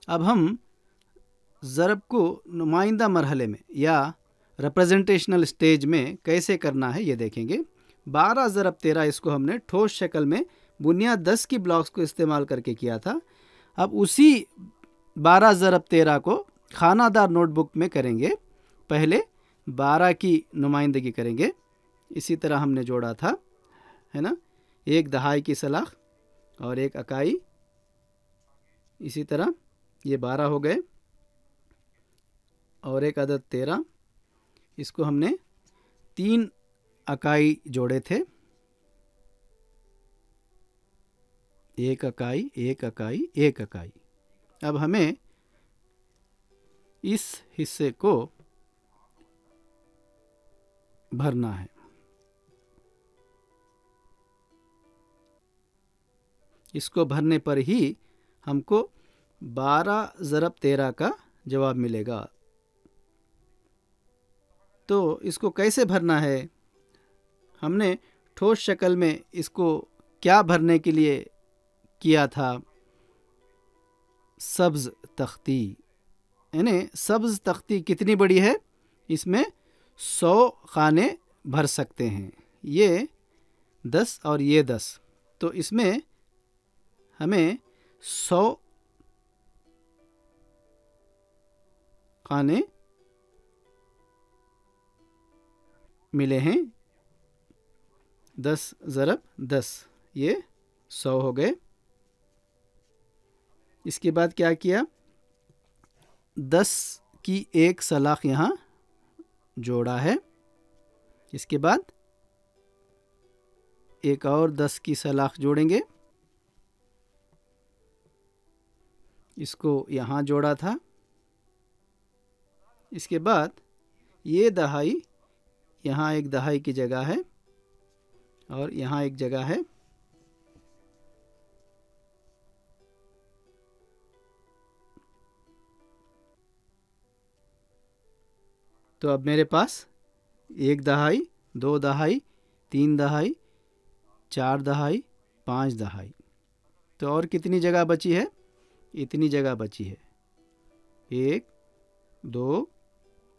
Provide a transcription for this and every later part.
अब हम ज़रब को नुमाइंदा मरहले में या रिप्रेजेंटेशनल स्टेज में कैसे करना है ये देखेंगे। 12 ज़रब 13 इसको हमने ठोस शक्ल में बुनियाद 10 की ब्लॉक्स को इस्तेमाल करके किया था। अब उसी 12 ज़रब 13 को खानादार नोटबुक में करेंगे। पहले 12 की नुमाइंदगी करेंगे, इसी तरह हमने जोड़ा था, है ना। एक दहाई की सलाख और एक अकाई, इसी तरह ये 12 हो गए और एक अदद 13। इसको हमने 3 अकाई जोड़े थे, एक अकाई एक अकाई एक अकाई। अब हमें इस हिस्से को भरना है। इसको भरने पर ही हमको 12 ज़रब 13 का जवाब मिलेगा। तो इसको कैसे भरना है? हमने ठोस शक्ल में इसको क्या भरने के लिए किया था? सब्ज़ तख्ती, यानी सब्ज़ तख्ती कितनी बड़ी है? इसमें 100 खाने भर सकते हैं। ये 10 और ये 10, तो इसमें हमें 100 खाने मिले हैं। 10 ज़रब 10, ये 100 हो गए। इसके बाद क्या किया? 10 की एक सलाख यहाँ जोड़ा है। इसके बाद एक और 10 की सलाख जोड़ेंगे, इसको यहाँ जोड़ा था। इसके बाद ये दहाई, यहाँ एक दहाई की जगह है और यहाँ एक जगह है। तो अब मेरे पास 1 दहाई, 2 दहाई, 3 दहाई, 4 दहाई, 5 दहाई। तो और कितनी जगह बची है? इतनी जगह बची है। 1 2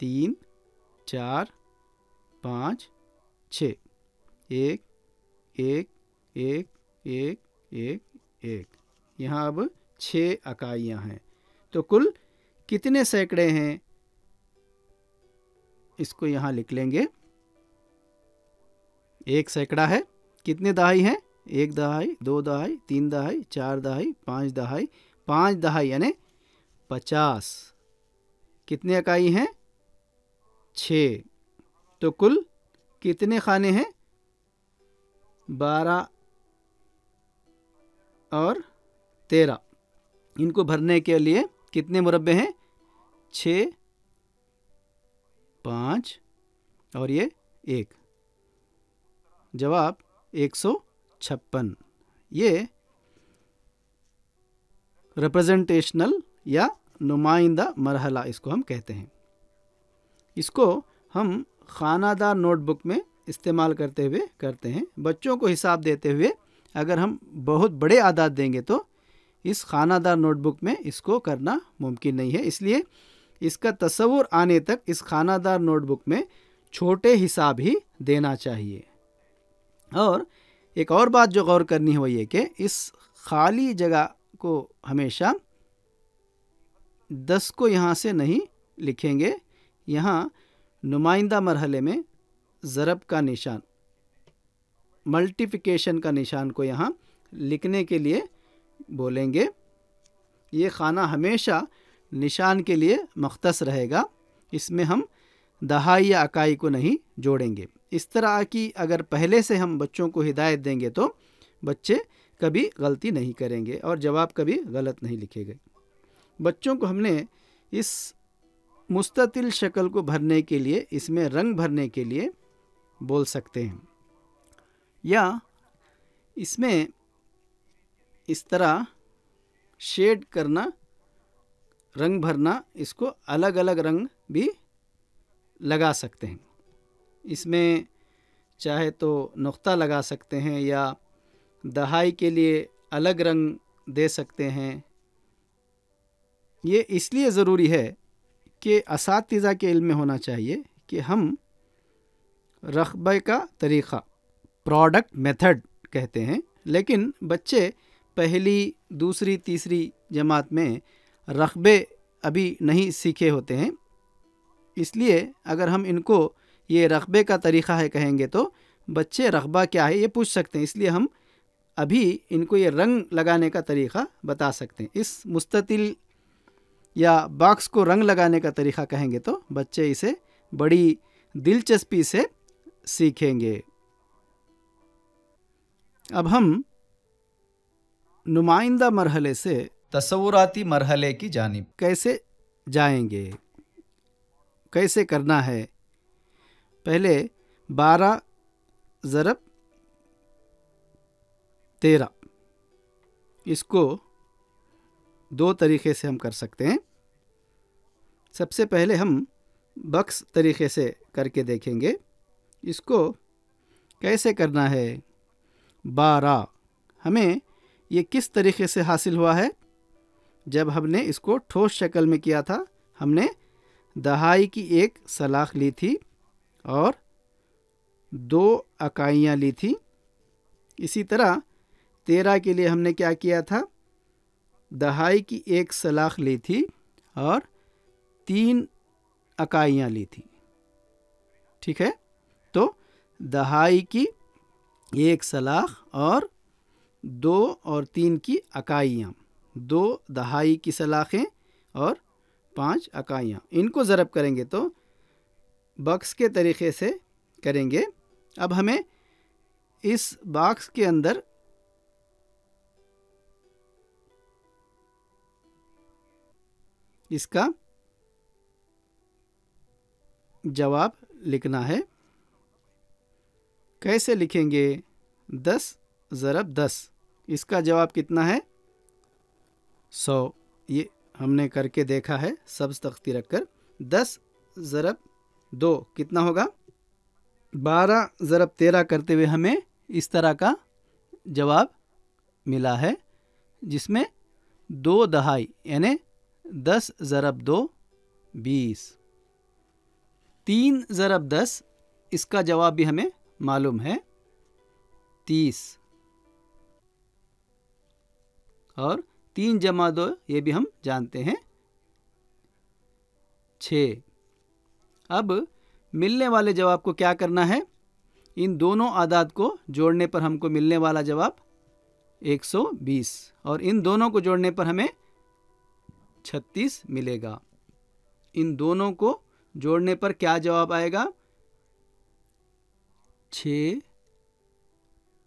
3 4 5 6, 1 1 1 1 1 1। यहाँ अब 6 इकाइयाँ हैं। तो कुल कितने सैकड़े हैं? इसको यहाँ लिख लेंगे। 1 सैकड़ा है। कितने दहाई हैं? 1 दहाई, 2 दहाई, 3 दहाई, 4 दहाई, 5 दहाई। 5 दहाई यानी 50। कितने इकाई हैं? 6। तो कुल कितने खाने हैं? 12 और 13। इनको भरने के लिए कितने मुरब्बे हैं? 6, 5 और ये 1। जवाब 156। ये रिप्रेजेंटेशनल या नुमाइंदा मरहला इसको हम कहते हैं। इसको हम खानादार नोटबुक में इस्तेमाल करते हुए करते हैं। बच्चों को हिसाब देते हुए अगर हम बहुत बड़े आदाद देंगे तो इस खानादार नोटबुक में इसको करना मुमकिन नहीं है। इसलिए इसका तस्वुर आने तक इस खानादार नोटबुक में छोटे हिसाब ही देना चाहिए। और एक और बात जो गौर करनी है वो ये कि इस खाली जगह को हमेशा 10 को यहाँ से नहीं लिखेंगे। यहाँ नुमाइंदा मरहले में ज़रब का निशान, मल्टीप्लिकेशन का निशान को यहाँ लिखने के लिए बोलेंगे। ये खाना हमेशा निशान के लिए मख्तस रहेगा। इसमें हम दहाई या इकाई को नहीं जोड़ेंगे। इस तरह की अगर पहले से हम बच्चों को हिदायत देंगे तो बच्चे कभी गलती नहीं करेंगे और जवाब कभी गलत नहीं लिखेंगे। बच्चों को हमने इस मुस्ततिल शक्ल को भरने के लिए, इसमें रंग भरने के लिए बोल सकते हैं, या इसमें इस तरह शेड करना, रंग भरना, इसको अलग अलग रंग भी लगा सकते हैं। इसमें चाहे तो नुक्ता लगा सकते हैं या दहाई के लिए अलग रंग दे सकते हैं। ये इसलिए ज़रूरी है कि असातिज़ा के इल्म में होना चाहिए कि हम रख्बे का तरीक़ा, प्रोडक्ट मेथड कहते हैं, लेकिन बच्चे पहली, दूसरी, तीसरी जमात में रख्बे अभी नहीं सीखे होते हैं। इसलिए अगर हम इनको ये रख्बे का तरीक़ा है कहेंगे तो बच्चे रख्बा क्या है ये पूछ सकते हैं। इसलिए हम अभी इनको ये रंग लगाने का तरीक़ा बता सकते हैं। इस मुस्ततिल या बॉक्स को रंग लगाने का तरीक़ा कहेंगे तो बच्चे इसे बड़ी दिलचस्पी से सीखेंगे। अब हम नुमाइंदा मरहले से तसव्वुराती मरहले की जानिब कैसे जाएंगे, कैसे करना है। पहले 12 ज़रब 13, इसको दो तरीक़े से हम कर सकते हैं। सबसे पहले हम बक्स तरीक़े से करके देखेंगे। इसको कैसे करना है। 12 हमें ये किस तरीक़े से हासिल हुआ है। जब हमने इसको ठोस शक्ल में किया था, हमने दहाई की एक सलाख ली थी और 2 अकाइयाँ ली थी। इसी तरह 13 के लिए हमने क्या किया था, दहाई की एक सलाख ली थी और 3 अकाइयाँ ली थी। ठीक है, तो दहाई की एक सलाख और 2 और 3 की अकाइयाँ, 2 दहाई की सलाखें और 5 अकाइयाँ, इनको ज़रब करेंगे तो बक्स के तरीक़े से करेंगे। अब हमें इस बॉक्स के अंदर इसका जवाब लिखना है। कैसे लिखेंगे। 10 ज़रब 10, इसका जवाब कितना है, 100। ये हमने करके देखा है सब्ज़ तख्ती रखकर। 10 ज़रब 2 कितना होगा। 12 ज़रब 13 करते हुए हमें इस तरह का जवाब मिला है, जिसमें 2 दहाई यानी 10 ज़रब 2 20। 3 ज़रब 10, इसका जवाब भी हमें मालूम है 30। और 3 जमा 2 ये भी हम जानते हैं 6। अब मिलने वाले जवाब को क्या करना है। इन दोनों आदाद को जोड़ने पर हमको मिलने वाला जवाब 120 और इन दोनों को जोड़ने पर हमें 36 मिलेगा। इन दोनों को जोड़ने पर क्या जवाब आएगा, 6,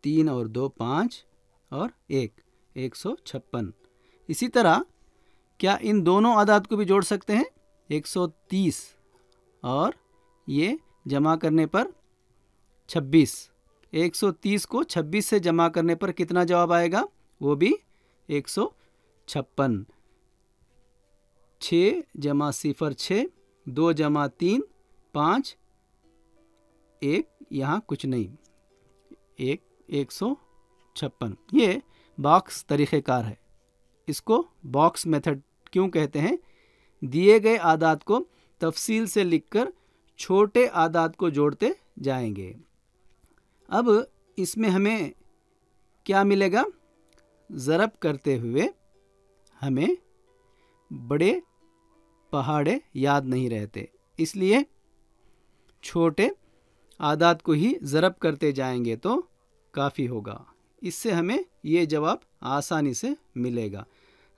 3 और 2 5 और 1 156। इसी तरह क्या इन दोनों आदाद को भी जोड़ सकते हैं, 130 और ये जमा करने पर 26। 130 को 26 से जमा करने पर कितना जवाब आएगा, वो भी 156। 6 जमा 0 6, 2 जमा 3 5, 1 यहाँ कुछ नहीं, 156। ये बॉक्स तरीक़ेकार है। इसको बॉक्स मेथड क्यों कहते हैं। दिए गए आदाद को तफसील से लिखकर छोटे आदाद को जोड़ते जाएंगे। अब इसमें हमें क्या मिलेगा, ज़रब करते हुए हमें बड़े पहाड़े याद नहीं रहते, इसलिए छोटे आदाद को ही ज़रब करते जाएंगे तो काफ़ी होगा। इससे हमें ये जवाब आसानी से मिलेगा।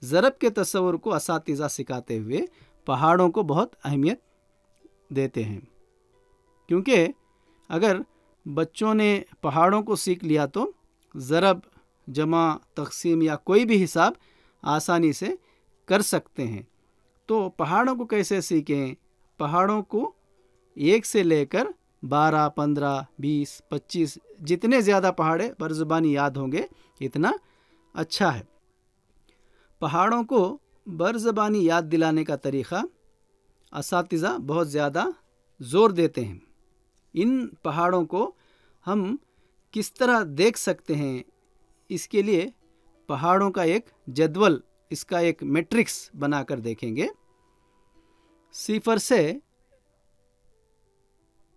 ज़रब के तस्वुर को असातिज़ा सिखाते हुए पहाड़ों को बहुत अहमियत देते हैं, क्योंकि अगर बच्चों ने पहाड़ों को सीख लिया तो ज़रब, जमा, तक़सीम या कोई भी हिसाब आसानी से कर सकते हैं। तो पहाड़ों को कैसे सीखें। पहाड़ों को 1 से लेकर 12, 15, 20, 25 जितने ज़्यादा पहाड़े बरज़ुबानी याद होंगे इतना अच्छा है। पहाड़ों को बरज़ुबानी याद दिलाने का तरीक़ा असातिज़ा बहुत ज़्यादा ज़ोर देते हैं। इन पहाड़ों को हम किस तरह देख सकते हैं, इसके लिए पहाड़ों का एक जदवल इसका एक मैट्रिक्स बनाकर देखेंगे। 0 से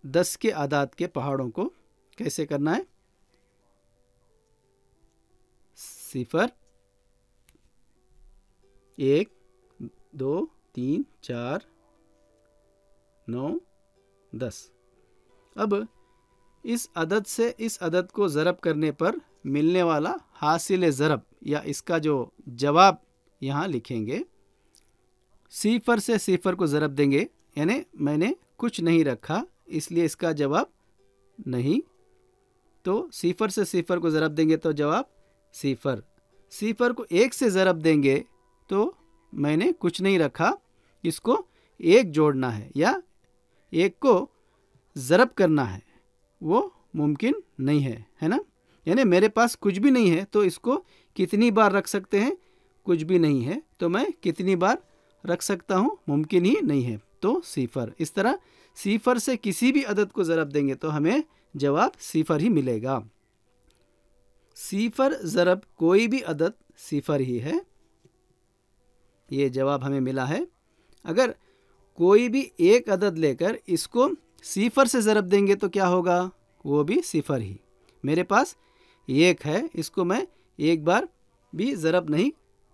10 के आदाद के पहाड़ों को कैसे करना है। 0, 1, 2, 3, 4, 9, 10। अब इस अदद से इस अदद को ज़रब करने पर मिलने वाला हासिल ज़रब या इसका जो जवाब यहाँ लिखेंगे। 0 से 0 को ज़रब देंगे, यानी मैंने कुछ नहीं रखा इसलिए इसका जवाब नहीं। तो 0 से 0 को ज़रब देंगे तो जवाब 0। 0 को 1 से ज़रब देंगे तो मैंने कुछ नहीं रखा, इसको 1 जोड़ना है या 1 को ज़रब करना है, वो मुमकिन नहीं है, है ना। यानी मेरे पास कुछ भी नहीं है तो इसको कितनी बार रख सकते हैं, कुछ भी नहीं है तो मैं कितनी बार रख सकता हूँ, मुमकिन ही नहीं है, तो 0। इस तरह 0 से किसी भी अदद को ज़रब देंगे तो हमें जवाब 0 ही मिलेगा। 0 ज़रब कोई भी अदद 0 ही है, ये जवाब हमें मिला है। अगर कोई भी एक अदद लेकर इसको 0 से ज़रब देंगे तो क्या होगा, वो भी 0 ही। मेरे पास 1 है, इसको मैं एक बार भी ज़रब नहीं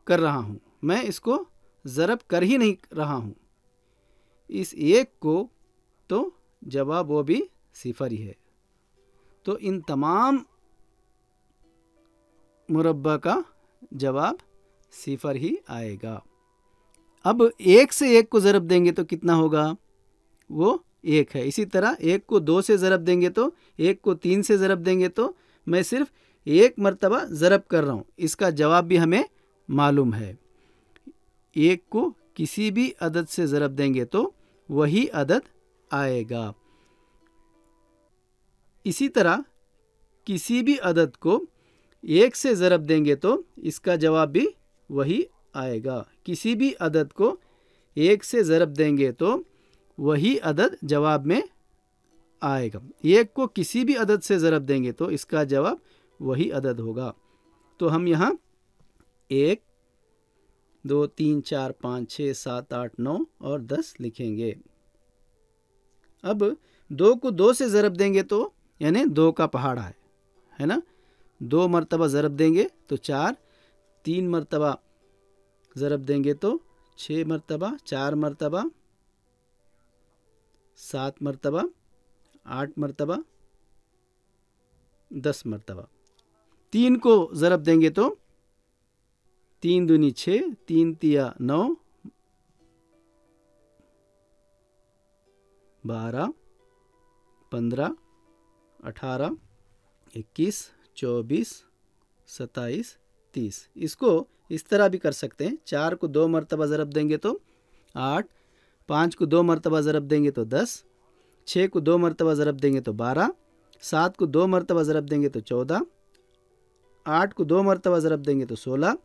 कर रहा हूँ, मैं इसको ज़रब कर ही नहीं रहा हूँ इस 1 को, तो जवाब वो भी 0 ही है। तो इन तमाम मुरब्बा का जवाब 0 ही आएगा। अब 1 से 1 को ज़रब देंगे तो कितना होगा, वो 1 है। इसी तरह 1 को 2 से ज़रब देंगे तो, 1 को 3 से ज़रब देंगे तो मैं सिर्फ 1 मरतबा ज़रब कर रहा हूँ, इसका जवाब भी हमें मालूम है। 1 को किसी भी अदद से ज़रब देंगे तो वही अदद आएगा। इसी तरह किसी भी अदद को 1 से ज़रब देंगे तो इसका जवाब भी वही आएगा। किसी भी अदद को 1 से ज़रब देंगे तो वही अदद जवाब में आएगा। 1 को किसी भी अदद से ज़रब देंगे तो इसका जवाब वही अदद होगा। तो हम यहाँ 1, 2, 3, 4, 5, 6, 7, 8, 9 और 10 लिखेंगे। अब 2 को 2 से ज़रब देंगे तो यानी 2 का पहाड़ा है ना। 2 मरतबा ज़रब देंगे तो 4, 3 मरतबा ज़रब देंगे तो 6 मरतबा, 4 मरतबा, 7 मरतबा, 8 मरतबा, 10 मरतबा। 3 को ज़रब देंगे तो 3 दूनी 6, 3 तिया 9, 12, 15, 18, 21, 24, 27, 30। इसको इस तरह भी कर सकते हैं। 4 को 2 मरतबा ज़रब देंगे तो 8, 5 को 2 मरतबा ज़रब देंगे तो 10, 6 को 2 मरतबा ज़रब देंगे तो 12, 7 को 2 मरतबा ज़रब देंगे तो 14, 8 को 2 मरतबा ज़रब देंगे तो 16।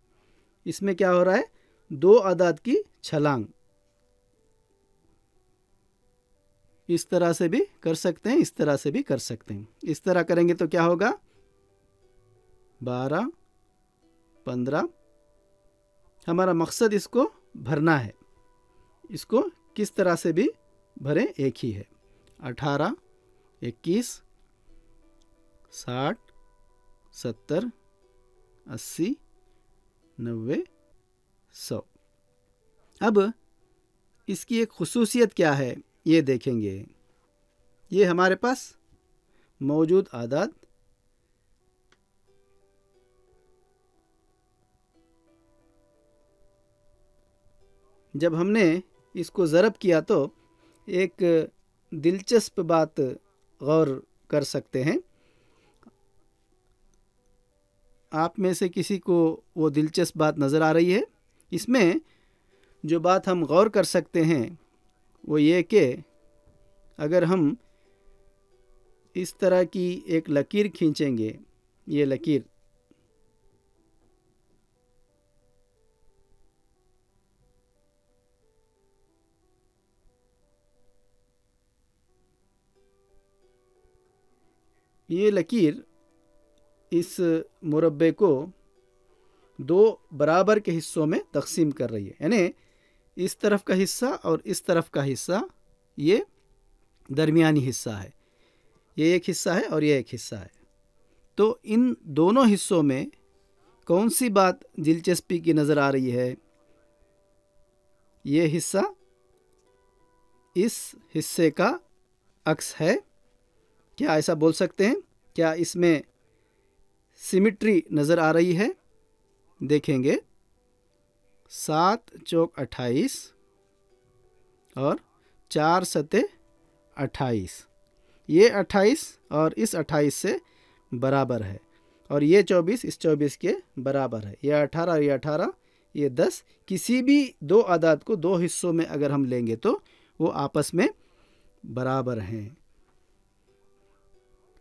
इसमें क्या हो रहा है, 2 आदाद की छलांग। इस तरह से भी कर सकते हैं, इस तरह से भी कर सकते हैं। इस तरह करेंगे तो क्या होगा, 12, 15। हमारा मकसद इसको भरना है, इसको किस तरह से भी भरें एक ही है। 18, 21, 60, 70, 80, 90, 100। अब इसकी एक खुसूसियत क्या है ये देखेंगे। ये हमारे पास मौजूद आदाद जब हमने इसको ज़रब किया तो एक दिलचस्प बात गौर कर सकते हैं। आप में से किसी को वो दिलचस्प बात नज़र आ रही है? इसमें जो बात हम गौर कर सकते हैं वो ये कि अगर हम इस तरह की एक लकीर खींचेंगे, ये लकीर इस मुरब्बे को दो बराबर के हिस्सों में तकसीम कर रही है। यानी इस तरफ का हिस्सा और इस तरफ का हिस्सा ये दरमियानी हिस्सा है, ये एक हिस्सा है और ये एक हिस्सा है। तो इन दोनों हिस्सों में कौन सी बात दिलचस्पी की नज़र आ रही है? ये हिस्सा इस हिस्से का अक्स है, क्या ऐसा बोल सकते हैं? क्या इसमें सिमिट्री नज़र आ रही है? देखेंगे 7 चौक 28 और 4 सते 28, ये 28 और इस 28 से बराबर है और ये 24 इस 24 के बराबर है। ये 18 और ये 18, ये 10। किसी भी दो अदाद को दो हिस्सों में अगर हम लेंगे तो वो आपस में बराबर हैं।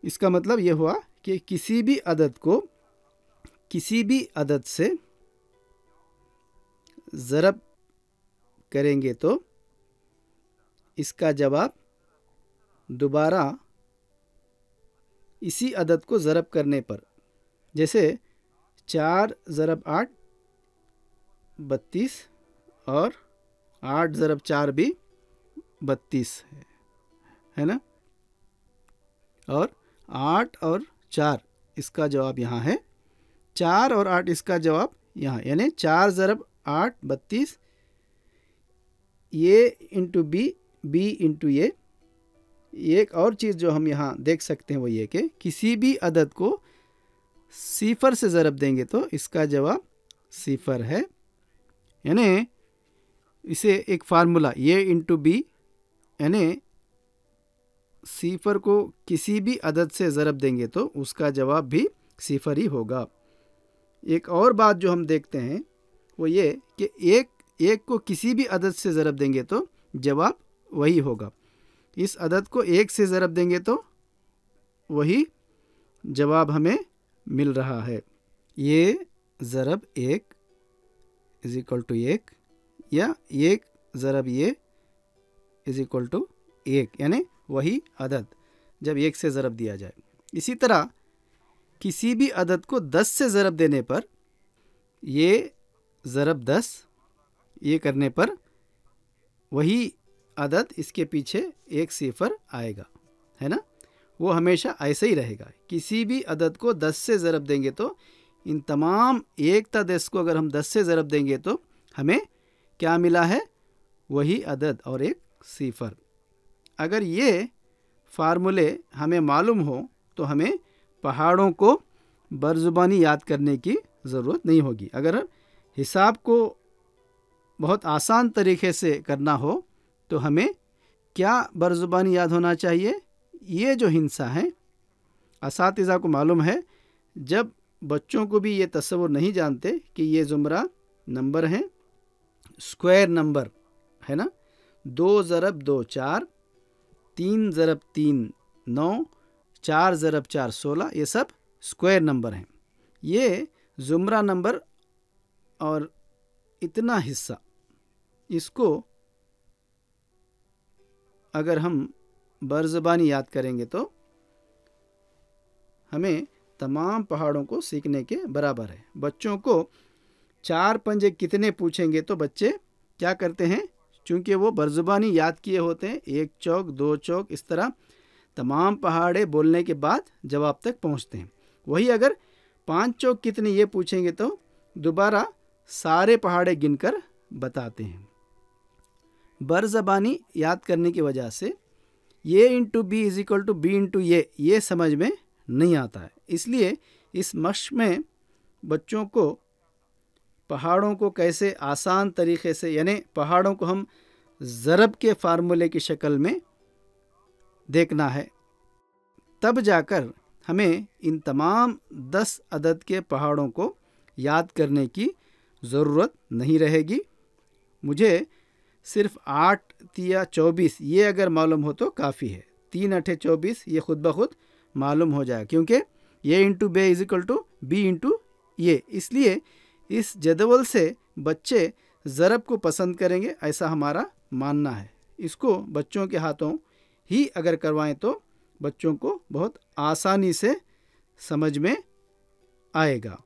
इसका मतलब ये हुआ कि किसी भी अदद को किसी भी अदद से ज़रब करेंगे तो इसका जवाब दोबारा इसी अदद को ज़रब करने पर, जैसे 4 ज़रब 8 32 और 8 ज़रब 4 भी 32 है ना। और 8 और 4 इसका जवाब यहाँ है, 4 और 8 इसका जवाब यहाँ, यानी 4 ज़रब 8 32, ये इंटू बी, बी इंटू ये। एक और चीज़ जो हम यहाँ देख सकते हैं वो ये कि किसी भी अदद को सिफर से ज़रब देंगे तो इसका जवाब सिफर है। यानी इसे एक फार्मूला ये इंटू बी, यानी सिफर को किसी भी अदद से ज़रब देंगे तो उसका जवाब भी सिफर ही होगा। एक और बात जो हम देखते हैं वो ये कि एक को किसी भी अदद से ज़रब देंगे तो जवाब वही होगा। इस अदद को 1 से ज़रब देंगे तो वही जवाब हमें मिल रहा है। ये ज़रब 1 इज़ इक्वल टू 1 या 1 ज़रब ये इज़ इक्वल टू 1, यानी वही अदद जब 1 से ज़रब दिया जाए। इसी तरह किसी भी अदद को 10 से ज़रब देने पर ये ज़रब 10, ये करने पर वही अदद इसके पीछे एक सिफर आएगा, है ना। वो हमेशा ऐसे ही रहेगा। किसी भी अदद को 10 से ज़रब देंगे तो इन तमाम 1 ता 10 को अगर हम 10 से ज़रब देंगे तो हमें क्या मिला है? वही अदद और एक सिफर। अगर ये फार्मूले हमें मालूम हो तो हमें पहाड़ों को बरज़ुबानी याद करने की ज़रूरत नहीं होगी। अगर हिसाब को बहुत आसान तरीके से करना हो तो हमें क्या बरज़ुबानी याद होना चाहिए? ये जो हिस्सा है, असातिज़ा को मालूम है, जब बच्चों को भी ये तस्वुर नहीं जानते कि ये ज़ुमरा नंबर हैं, स्क्वायर नंबर है ना। 2 ज़रब 2 4, 3 ज़रब 3 9, 4 ज़रब 4 16, ये सब स्क्वायर नंबर हैं। ये ज़ुमरा नंबर और इतना हिस्सा, इसको अगर हम बरज़बानी याद करेंगे तो हमें तमाम पहाड़ों को सीखने के बराबर है। बच्चों को 4 पंजे कितने पूछेंगे तो बच्चे क्या करते हैं, चूँकि वो बरज़बानी याद किए होते हैं, 1 चौक 2 चौक इस तरह तमाम पहाड़े बोलने के बाद जवाब तक पहुँचते हैं। वही अगर 5 चौक कितने ये पूछेंगे तो दोबारा सारे पहाड़े गिनकर बताते हैं। बरज़बानी याद करने की वजह से ये into b is equal to b into ये समझ में नहीं आता है। इसलिए इस मश्क में बच्चों को पहाड़ों को कैसे आसान तरीक़े से, यानी पहाड़ों को हम ज़रब के फार्मूले की शक्ल में देखना है, तब जाकर हमें इन तमाम 10 अदद के पहाड़ों को याद करने की ज़रूरत नहीं रहेगी। मुझे सिर्फ 8 तिया 24 ये अगर मालूम हो तो काफ़ी है। 3 8 24 ये खुद ब खुद मालूम हो जाए, क्योंकि ये into b is equal to b into ये। इसलिए इस जदवल से बच्चे ज़रब को पसंद करेंगे, ऐसा हमारा मानना है। इसको बच्चों के हाथों ही अगर करवाएं तो बच्चों को बहुत आसानी से समझ में आएगा।